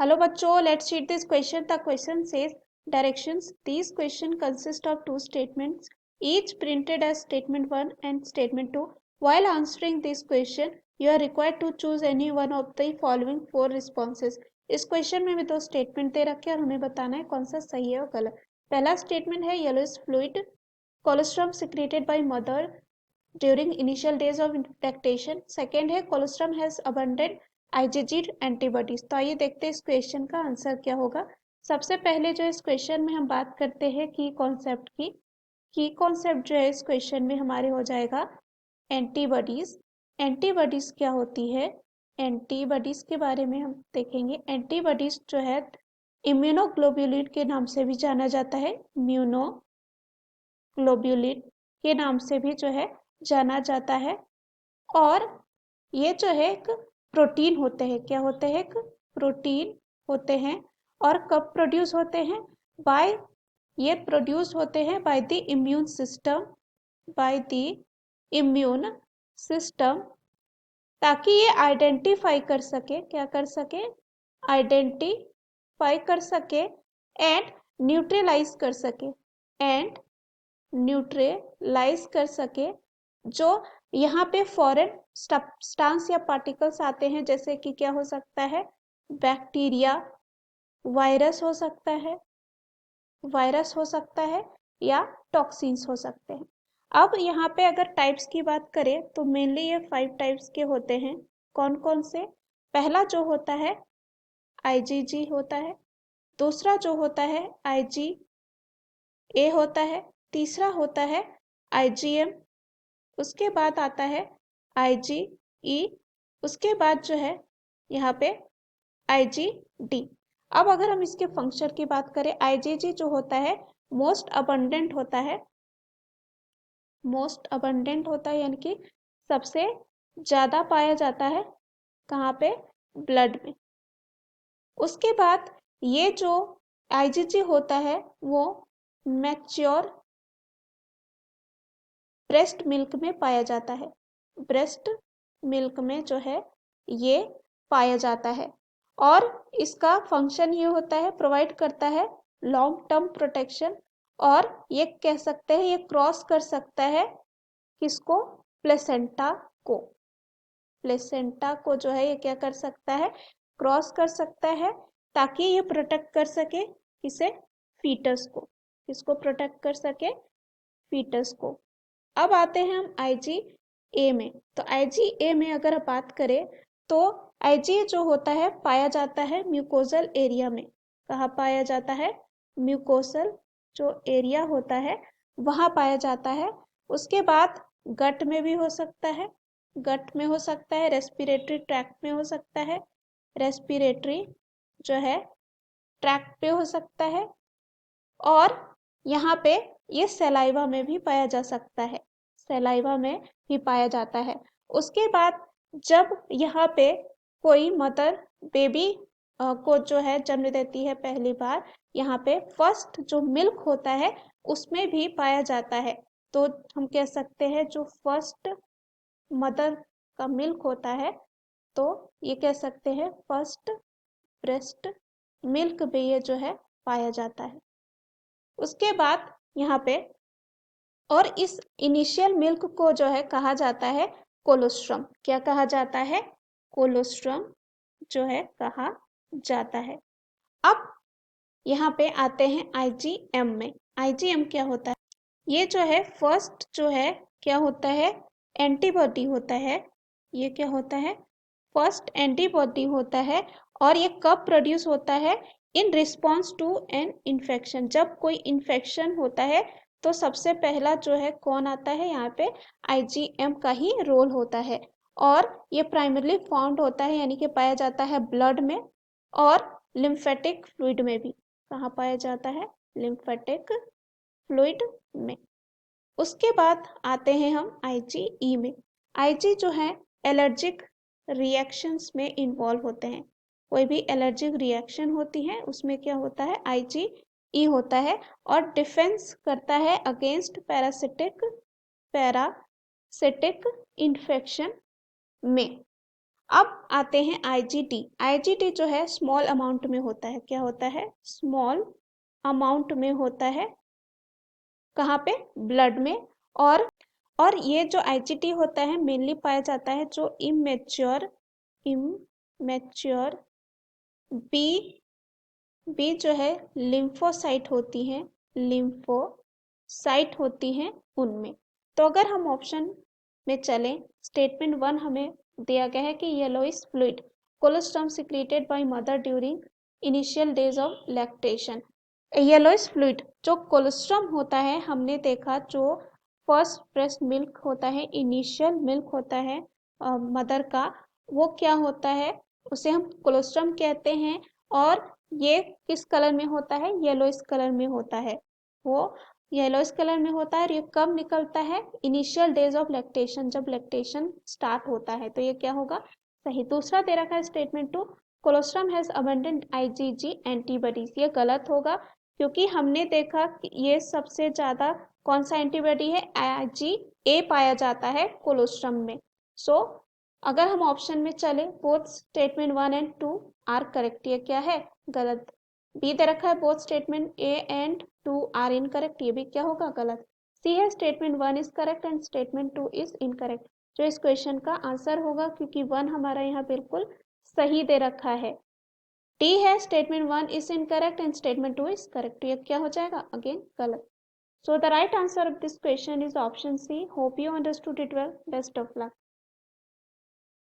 Hello बच्चों, let's read this question. The question says directions. These question consist of two statements, each printed as statement 1 and statement 2. While answering this question, you are required to choose any one of the following four responses. इस question में भी दो statement दे रखे हैं और हमें बताना है कौन सा सही है और गलत. पहला स्टेटमेंट है yellowish fluid colostrum secreted by mother during initial days of lactation. Second है colostrum has abundant IgG antibodies. तो आइए देखते हैं इस क्वेश्चन का आंसर क्या होगा. सबसे पहले जो इस क्वेश्चन में हम बात करते हैं की कॉन्सेप्ट की. की कॉन्सेप्ट जो है इस क्वेश्चन में हमारे हो जाएगा एंटीबॉडीज. एंटीबॉडीज क्या होती है, एंटीबॉडीज के बारे में हम देखेंगे. एंटीबॉडीज जो है इम्यूनोग्लोब्युलिन के नाम से भी जाना जाता है. इम्यूनोग्लोब्युलिन के नाम से भी जो है जाना जाता है. और ये जो है एक प्रोटीन होते हैं. क्या होते हैं? एक प्रोटीन होते हैं. और कब प्रोड्यूस होते हैं? ये प्रोड्यूस होते हैं by the immune system, by the immune system, ताकि ये आइडेंटिफाई कर सके. क्या कर सके? आइडेंटिफाई कर सके एंड न्यूट्रलाइज कर सके. एंड न्यूट्रलाइज कर सके जो यहाँ पे फॉरेन सब्सटेंस या पार्टिकल्स आते हैं, जैसे कि क्या हो सकता है? बैक्टीरिया, वायरस हो सकता है, या टॉक्सिन्स हो सकते हैं. अब यहाँ पे अगर टाइप्स की बात करें तो मेनली ये 5 टाइप्स के होते हैं. कौन कौन से? पहला जो होता है IgG होता है. दूसरा जो होता है IgA होता है. तीसरा होता है IgM. उसके बाद आता है IgE. उसके बाद जो है यहाँ पे IgD. अब अगर हम इसके फंक्शन की बात करें, IgG जो होता है मोस्ट अबंडेंट होता है. मोस्ट अबंडेंट होता है यानी कि सबसे ज्यादा पाया जाता है. कहाँ पे? ब्लड में. उसके बाद ये जो IgG होता है वो मैच्योर ब्रेस्ट मिल्क में पाया जाता है. ब्रेस्ट मिल्क में जो है ये पाया जाता है. और इसका फंक्शन ये होता है, प्रोवाइड करता है लॉन्ग टर्म प्रोटेक्शन. और ये कह सकते हैं ये क्रॉस कर सकता है किसको? प्लेसेंटा को. प्लेसेंटा को जो है ये क्या कर सकता है? क्रॉस कर सकता है, ताकि ये प्रोटेक्ट कर सके किसे? फीटस को. किसको प्रोटेक्ट कर सके? फीटस को. अब आते हैं हम IgA में. तो IgA में अगर बात करें तो IgA जो होता है पाया जाता है म्यूकोजल एरिया में. कहाँ पाया जाता है? म्यूकोसल जो एरिया होता है वहाँ पाया जाता है. उसके बाद गट में भी हो सकता है. गट में हो सकता है, रेस्पिरेटरी ट्रैक्ट में हो सकता है, रेस्पिरेटरी जो है ट्रैक्ट पे हो सकता है. और यहाँ पे ये सलाइवा में भी पाया जा सकता है. सलाइवा में भी पाया जाता है. उसके बाद जब यहाँ पे कोई मदर बेबी को जो है जन्म देती है पहली बार, यहाँ पे फर्स्ट जो मिल्क होता है उसमें भी पाया जाता है. तो हम कह सकते हैं जो फर्स्ट मदर का मिल्क होता है तो ये कह सकते हैं फर्स्ट ब्रेस्ट मिल्क में ये जो है पाया जाता है. उसके बाद यहाँ पे और इस इनिशियल मिल्क को जो है कहा जाता है कोलोस्ट्रम. क्या कहा जाता है? कोलोस्ट्रम जो है कहा जाता है. अब यहाँ पे आते हैं IgM में. IgM क्या होता है? ये जो है फर्स्ट जो है क्या होता है? एंटीबॉडी होता है. ये क्या होता है? फर्स्ट एंटीबॉडी होता है. और ये कब प्रोड्यूस होता है? In response to an infection. जब कोई इन्फेक्शन होता है तो सबसे पहला जो है कौन आता है? यहाँ पे IgM का ही रोल होता है. और ये प्राइमरली फाउंड होता है यानी कि पाया जाता है ब्लड में और लिम्फेटिक फ्लूइड में भी. कहाँ पाया जाता है? लिम्फेटिक फ्लूइड में. उसके बाद आते हैं हम IgE में. IG जो है एलर्जिक रिएक्शंस में इन्वॉल्व होते हैं. कोई भी एलर्जिक रिएक्शन होती है उसमें क्या होता है? IgE होता है. और डिफेंस करता है अगेंस्ट पैरासिटिक इन्फेक्शन में. अब आते हैं आईजीटी। आईजीटी जो है स्मॉल अमाउंट में होता है। क्या होता है? स्मॉल अमाउंट में होता है। कहाँ पे? ब्लड में। और ये जो आईजीटी होता है मेनली पाया जाता है जो इमेच्योर बी बी जो है लिम्फोसाइट होती हैं, लिम्फोसाइट होती हैं उनमें। तो अगर हम ऑप्शन में चलें, स्टेटमेंट 1 हमें दिया गया है कि yellowish fluid colostrum secreted by mother during initial days of lactation. Yellowish fluid जो कोलोस्ट्रम होता है, हमने देखा जो फर्स्ट ब्रेस्ट मिल्क होता है, इनिशियल मिल्क होता है मदर का, वो क्या होता है? उसे हम कोलोस्ट्रम कहते हैं। और ये किस कलर में होता है? येलोइश कलर में होता है। वो येलोइश कलर में होता है। और ये कब निकलता है? इनिशियल डेज ऑफ लैक्टेशन, जब लैक्टेशन स्टार्ट होता है। तो ये क्या होगा? सही। दूसरा दे रखा है statement 2, colostrum has abundant IgG antibodies. ये गलत होगा क्योंकि हमने देखा कि ये सबसे ज्यादा कौन सा एंटीबॉडी है? आईजीए पाया जाता है कोलोस्ट्रम में। सो अगर हम ऑप्शन में चले, both statement 1 and 2 are correct. ये क्या है? गलत। बी दे रखा है both statement A and 2 are incorrect. ये भी क्या होगा? गलत। सी है statement 1 is correct and statement 2 is incorrect, जो इस क्वेश्चन का आंसर होगा क्योंकि 1 हमारा यहाँ बिल्कुल सही दे रखा है। डी है statement 1 is incorrect and statement 2 is correct. तो ये क्या हो जाएगा? अगेन गलत। So the right answer of this question is option C. Hope you understood it well. Best of luck.